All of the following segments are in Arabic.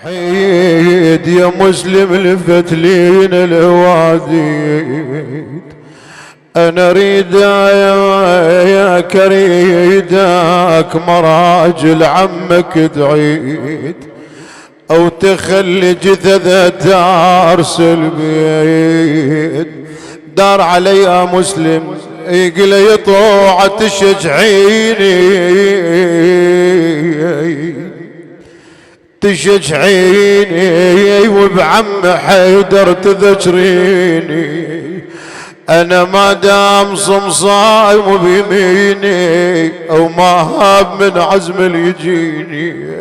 حيد يا مسلم لفتلين الواديد، انا اريد يا كريدك مراجل عمك تعيد، او تخلي جثثه تارس البيت. دار علي يا مسلم يقول يطوع تشجعيني وبعم حيدر تذكريني، انا ما دام صمصايم بيميني او ما هاب من عزم يجيني،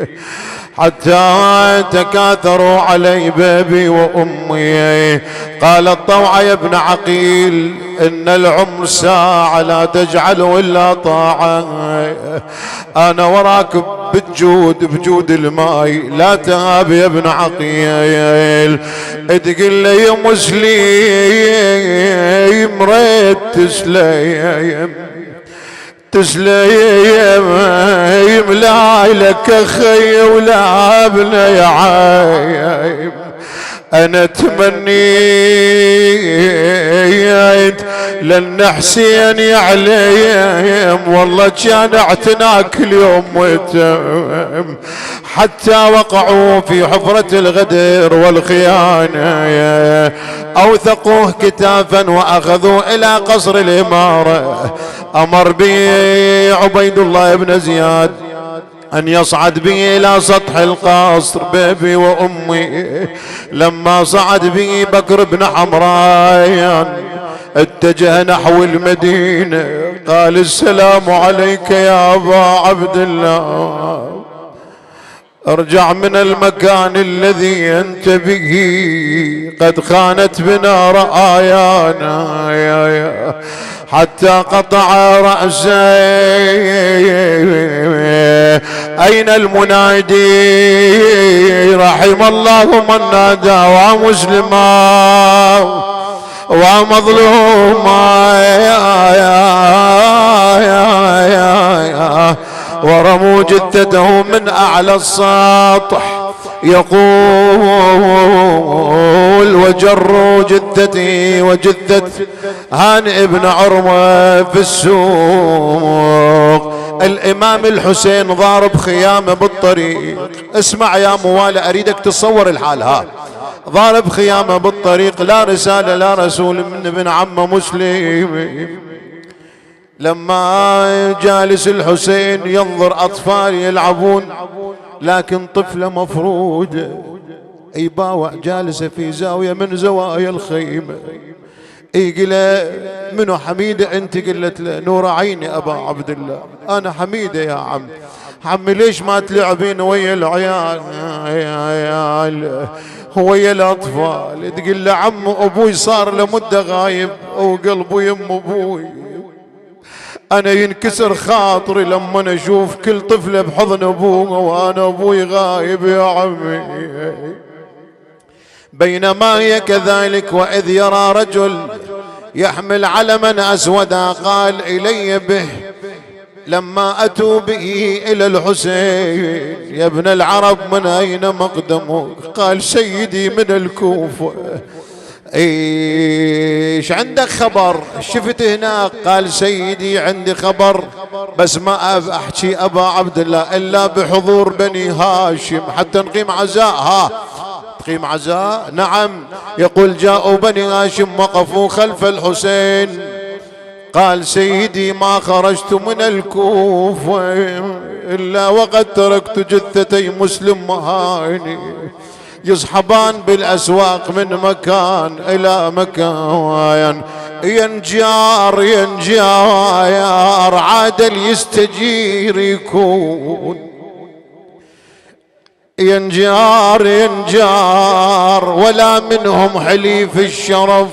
حتى تكاثروا علي بابي وامي. قال الطوع يا ابن عقيل ان العمر ساعة لا تجعله الا طاعة، انا وراك بجود الماي لا تهاب يا ابن عقيل. تقول لي يا مسلم ريت تسليم لا لك اخي ولا ابن يا عايم، انا تمنيت لان حسين يعلم والله كان اعتناك اليوم وتم، حتى وقعوا في حفرة الغدر والخيانة، اوثقوه كتافا واخذوه الى قصر الامارة. امر بي عبيد الله بن زياد أن يصعد بي إلى سطح القصر بابي وأمي. لما صعد بي بكر بن حمران اتجه نحو المدينة، قال السلام عليك يا أبا عبد الله، ارجع من المكان الذي أنت به، قد خانت بنا رآيانا حتى قطع رأسي. أين المنادي؟ رحم الله من نادى ومسلما ومظلوما ورموا جثته من أعلى السطح، يقول وجروا جثتي وجثة هانئ بن عروة في السوق. الإمام الحسين ضارب خيامه بالطريق. اسمع يا موالى أريدك تصور الحال، ها ضارب خيامه بالطريق، لا رسالة لا رسول من ابن عمه مسلم. لما جالس الحسين ينظر أطفال يلعبون، لكن طفلة مفروده يباوع جالسة في زاوية من زوايا الخيمة. يقول منو حميدة انت؟ قلت له نور عيني ابا عبد الله، انا حميدة يا عمي ليش ما تلعبين ويا العيال ويا الاطفال؟ تقول له عم ابوي صار لمدة غايب وقلبه يم ابوي، انا ينكسر خاطري لما اشوف كل طفلة بحضن ابوه وانا ابوي غايب يا عمي. بينما هي كذلك واذ يرى رجل يحمل علما اسودا قال الي به. لما اتوا به الى الحسين يا ابن العرب من اين مقدمك؟ قال سيدي من الكوفة. ايش عندك خبر؟ شفت هناك؟ قال سيدي عندي خبر بس ما احكي ابا عبد الله الا بحضور بني هاشم حتى نقيم عزاء. ها تقيم عزاء؟ نعم. يقول جاءوا بني هاشم وقفوا خلف الحسين. قال سيدي ما خرجت من الكوفة إلا وقد تركت جثتي مسلم وهاني يصحبان بالأسواق من مكان إلى مكان. ينجار عادل يستجير يكون، ينجار ولا منهم حليف الشرف،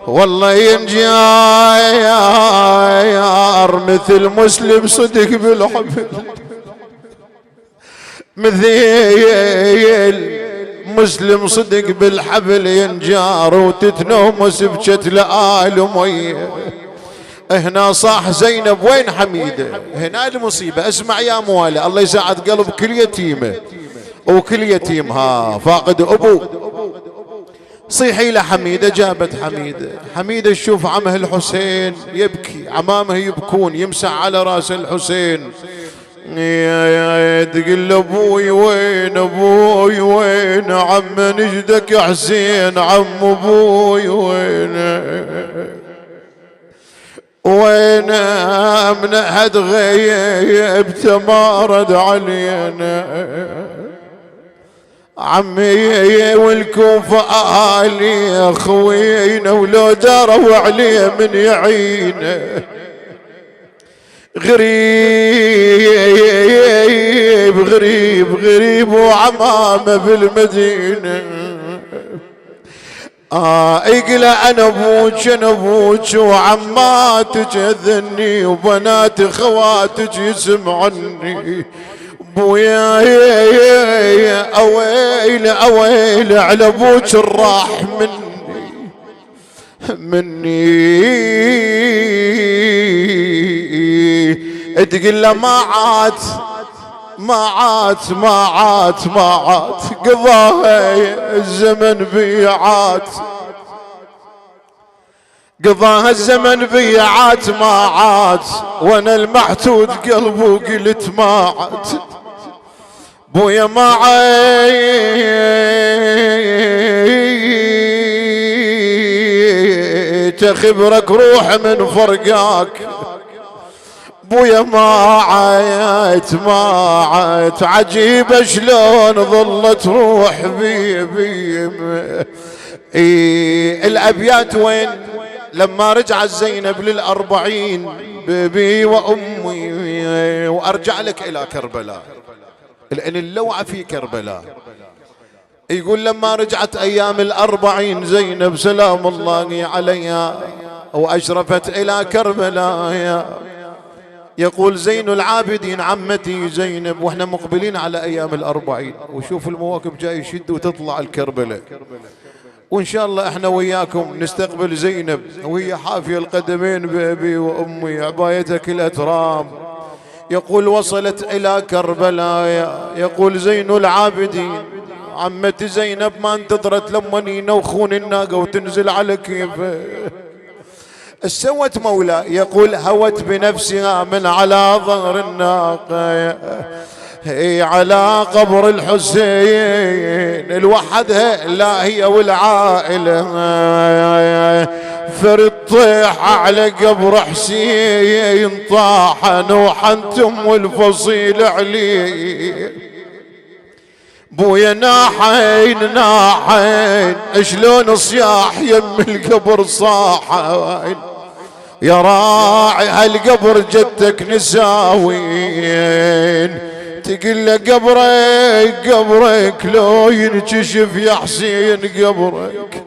والله ينجار مثل مسلم صدق بالحبل، مثل مسلم صدق بالحبل ينجار وتتنومس بجت لآل أمية. هنا صاح زينب وين حميدة؟ هنا المصيبة. اسمع يا موالى الله يساعد قلب كل يتيمة وكل يتيم فاقد أبو. صيحي لحميدة. جابت حميدة تشوف عمه الحسين يبكي، عمامه يبكون، يمسح على راس الحسين. تقول له ابوي وين، ابوي وين، عم نجدك يا حسين، عم ابوي وين، وين من احد غيب تمارد علينا، عمي والكوفة آلي خوينا، ولو داروا عليه من يعينه، غريب غريب غريب وعمامه بالمدينة. يقول انا ابوك انا ابوك، وعماتك اذني، وبنات خواتك يسمعني، بويا اويل اويل على ابوك الراح مني. تقول له ما عاد قضاها الزمن بيعات، قضاها الزمن بيعات، ما عاد وانا المحتود قلبه قلت ما عاد، بويا ما عاد خبرك روح من فرقاك، بويا ما عايت عجيبة شلون ظلت روح بي. الأبيات وين؟ لما رجعت زينب لل40 بي وأمي، وأرجع لك إلى كربلاء لأن اللوعة في كربلاء. يقول لما رجعت أيام ال40 زينب سلام الله عليها وأشرفت إلى كربلاء، يقول زين العابدين عمتي زينب، واحنا مقبلين على ايام ال40، وشوف المواكب جاي يشد وتطلع الكربلاء، وان شاء الله احنا وياكم نستقبل زينب وهي حافية القدمين بابي وامي، عبايتها كلها ترام. يقول وصلت الى كربلاء، يقول زين العابدين عمتي زينب ما انتظرت لما ينوخون الناقة وتنزل على كيفه، سوت مولا. يقول هوت بنفسها من على ظهر الناقة على قبر الحسين، الوحدها لا هي والعائلة، فرد طيح على قبر حسين، طاحن وحنتم والفصيل عليه، بويا ناحين شلون صياح يم القبر صاحين، يا راعي هالقبر جدك نساوين، تقول له قبرك لو ينكشف يا حسين قبرك،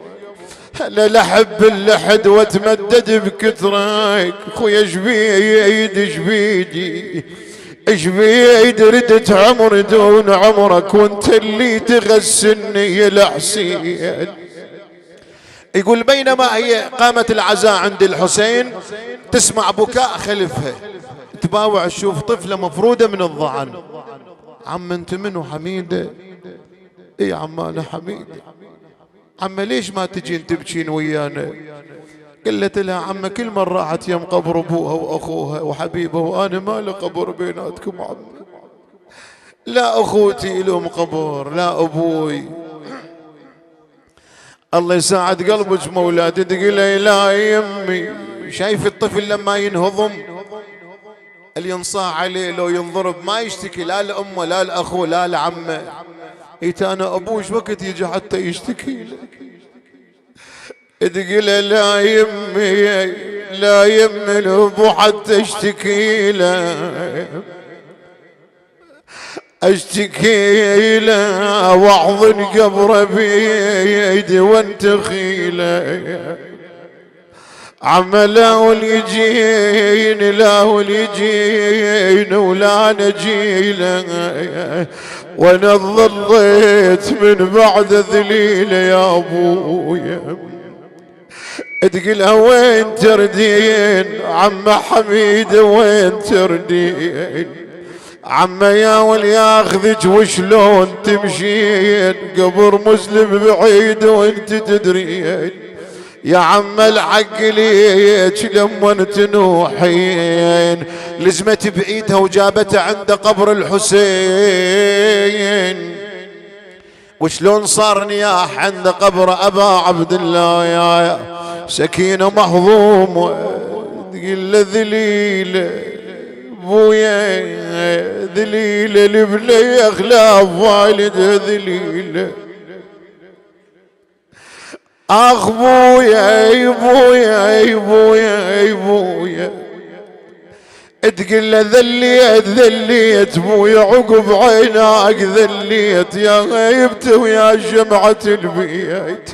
انا لحب اللحد واتمدد بكثرك، خويا شبيدي اشبيد ردت عمر دون عمرك، وانت اللي تغسلني يا الحسين. يقول بينما هي قامت العزاء عند الحسين تسمع بكاء خلفها، تباوع تشوف طفلة مفرودة من الضعن. عم انت منو؟ حميدة. اي عم انا حميدة. عم ليش ما تجين تبكين ويانا؟ قلت لها عم كل من راحت يم قبر ابوها واخوها وحبيبه، وانا ما لي قبر بيناتكم عم، لا اخوتي لهم قبر لا ابوي. الله يساعد قلبك مولاتي. تقول لا يمي، شايف الطفل لما ينهضم اللي ينصاع عليه لو ينضرب ما يشتكي لا لامه لا لاخوه لا لعمه، ايت انا ابوش وقت يجي حتى يشتكي لك. تقول لا يمي الابو حتى اشتكي له واحضن قبره بيدي وانتخيله، عملا واليجين ولا نجيله، وانا ظليت من بعد ذليله يا ابويا. تقلها وين تردين عم حميد وين تردين؟ عم يا ولياخذك وشلون تمشين قبر مسلم بعيد وانت تدرين يا عم الحق ليك لما تنوحين لزمت بايدها وجابتها عند قبر الحسين وشلون صار نياح عند قبر ابا عبد الله يا سكينة مهضوم تقول له ذليله بويا ذليله لبني اخلاف والده ذليله اخ بويا بويا بويا بويا تقول له ذليت ذليت بويا عقب عيناك ذليت يا غيبت ويا شمعة البيت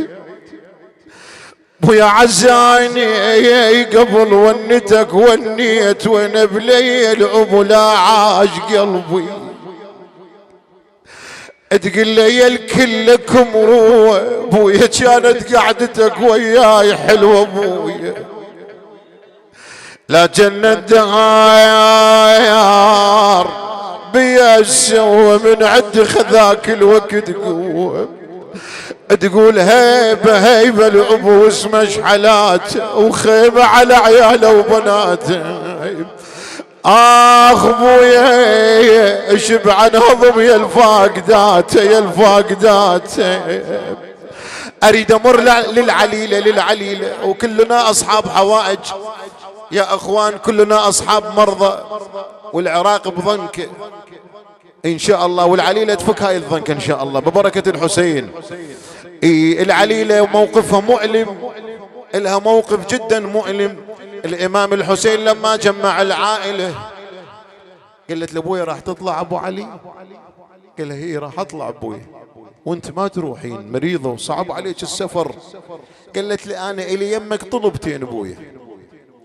ويا عزاني قبل ونتك ونيت وانا بليل ابو لا عاش قلبي تقول لي الكل لكم روح بويا كانت قعدتك وياي حلوه بويا لا جنة دهايار بيا السوى من عند خذاك الوقت قوه تقول هيبة هيبة الأبو اسمه شحلات وخيمة على عياله وبناته آخ بويا شبعا هضم يا الفاقدات يا الفاقدات أريد أمر للعليلة وكلنا أصحاب حوائج يا أخوان كلنا أصحاب مرضى والعراق بضنك إن شاء الله والعليلة تفك هاي الضنك إن شاء الله ببركة الحسين. العليلة موقفها مؤلم إلها موقف جدا مؤلم. الإمام الحسين لما جمع العائلة قالت لأبويا راح تطلع أبو علي؟ قال هي راح أطلع أبويا وانت ما تروحين مريضة وصعب عليك السفر. قالت لي أنا إلي يمك طلبتين أبويا.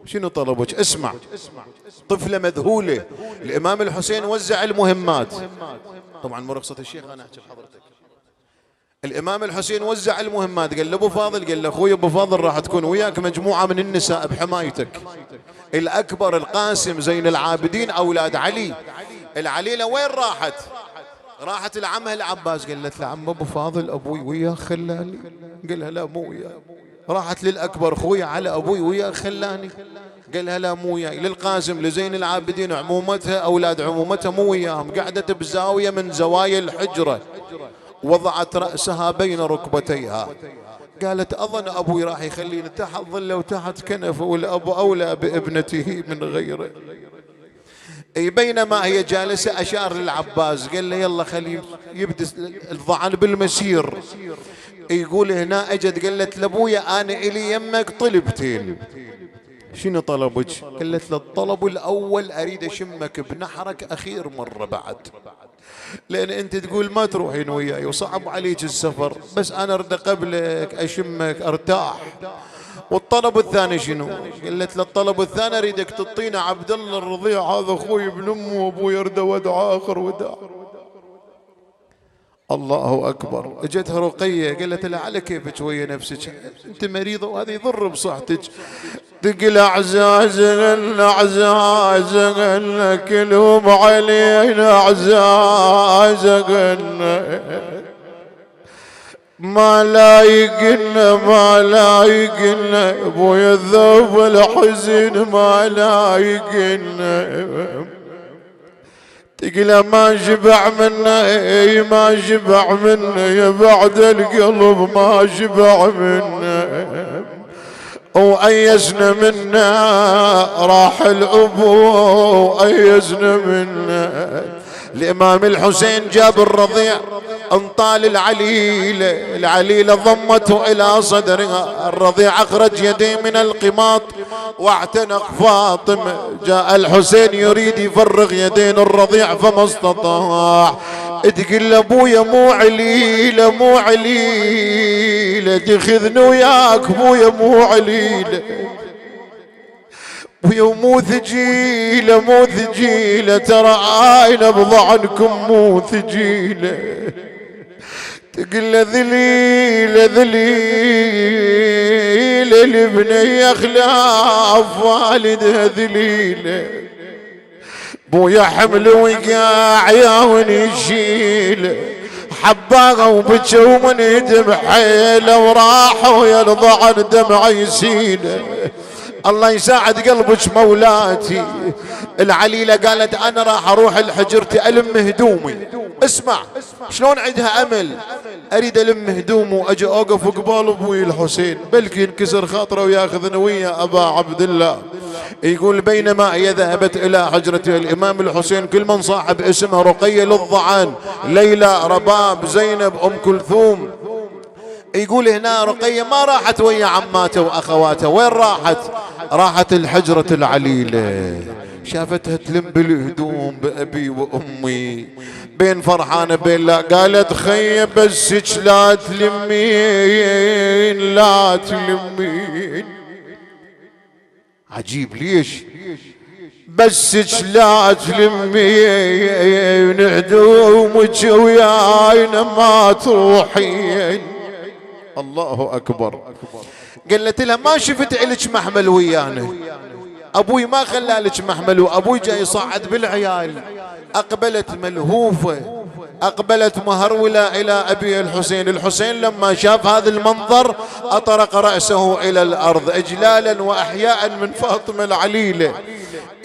شنو طلبك؟ اسمع. طفلة مذهولة. الإمام الحسين وزع المهمات طبعا مرخصة الشيخ أنا أحكي لحضرتك. الإمام الحسين وزع المهمات قال لأبو فاضل قال لأخوي أبو فاضل راح تكون وياك مجموعة من النساء بحمايتك. الأكبر القاسم زين العابدين أولاد علي. العليلة وين راحت؟ راحت لعمها العباس قالت لعم أبو فاضل أبوي وياه خلاني. قالها لا مو وياه. راحت للأكبر خويا على أبوي وياه خلاني. قالها لا مو وياي. للقاسم لزين العابدين عمومتها أولاد عمومتها مو وياهم. قعدت بزاوية من زوايا الحجرة وضعت رأسها بين ركبتيها. قالت أظن أبوي راح يخليني تحت ظله وتحت كنفه والأب أولى بابنته من غيره. بينما هي جالسة أشار للعباس قال له يلا خليه يبدأ الضعن بالمسير. يقول هنا اجت قالت لابويا انا الي يمك طلبتين. شنو طلبك؟ قالت له الطلب الاول اريد اشمك بنحرك اخير مره بعد لان انت تقول ما تروحين وياي وصعب عليك السفر بس انا اريد قبلك اشمك ارتاح. والطلب الثاني شنو؟ قالت له الطلب الثاني اريدك تعطينا عبد الله الرضيع هذا اخوي ابن امه وابوي اريد ودع اخر وداع. الله أكبر. اجتها رقية قالت لها على كيفك ويا نفسك انت مريضة وهذا يضر بصحتك. تقول أعزازن أعزازن كلهم علينا أعزازن ما لايقنا ما لايقنا ابويا الذوب الحزن ما لايقنا. تقول ما شبع منا ما شبع منا يا بعد القلب ما شبع منا وأيسنا منا راح الأبو وأيسنا منا. الإمام الحسين جاب الرضيع انطال العليلة ضمته إلى صدرها. الرضيع أخرج يديه من القماط واعتنق فاطمة. جاء الحسين يريد يفرغ يدين الرضيع فما استطاع. تقول لابويا مو عليلة مو عليلة تاخذني وياك بويا مو عليلة ويا مو ثقيلة مو ثقيلة ترى عاينة بضعنكم مو ثقيلة. تقول له ذليلة ذليلة لبني أخلاف والدها ذليلة بويا حمل وقاع ياون يشيل حباغه وبكوا من دمع حيله وراحوا يرضع الدمع يسيل. الله يساعد قلبك مولاتي. العليلة قالت انا راح اروح لحجرتي الم هدومي. اسمع شلون عندها امل، اريد الم هدومي واجي اوقف قبال ابوي الحسين بلكي ينكسر خاطره وياخذني ويا ابا عبد الله. يقول بينما هي ذهبت الى حجرة الامام الحسين كل من صاحب اسمها رقية للضعان، ليلى، رباب، زينب، ام كلثوم. يقول هنا رقية ما راحت ويا عماته واخواته، وين راحت؟ راحت الحجرة العليلة. شافتها تلم بالهدوم بأبي وأمي بين فرحانة بين لا. قالت خي بسك لا تلمين لا تلمين. عجيب ليش بسك لا تلمين هدومك ويانا ما تروحين. الله أكبر. قالت لها ما شفت إلك محمل ويانا، أبوي ما خلالك محمل وأبوي جاي يصعد بالعيال. أقبلت ملهوفة، أقبلت مهرولة إلى أبي الحسين. الحسين لما شاف هذا المنظر أطرق رأسه إلى الأرض إجلالا وأحياء من فاطمة العليلة.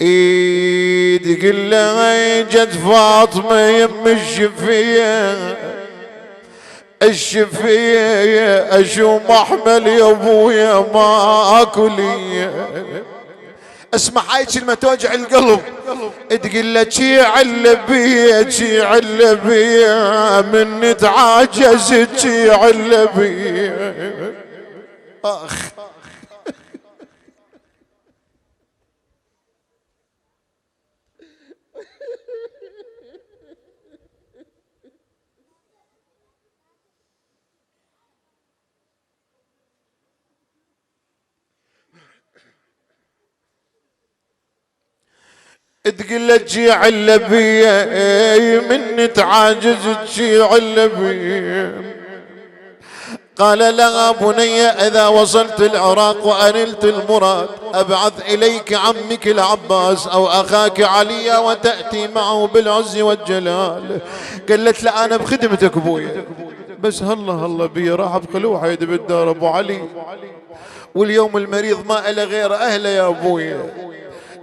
إيد قل لها جد فاطمة يم الشفية الشفية أشو محمل يا أبويا ما أكلي. اسمع هاي كلمة توجع القلب. تقول له شي علبية شي علبية من تعاجز شي علبية. اخ تقول له تجي علبية من تعاجز تجي علبية. قال لها بني إذا وصلت العراق وأنلت المراد أبعث إليك عمك العباس أو أخاك علي وتأتي معه بالعز والجلال. قالت له أنا بخدمتك أبويا، بس هلا بي راح بخلوه حيد بالدار أبو علي، واليوم المريض ما إله غير أهله يا أبويا.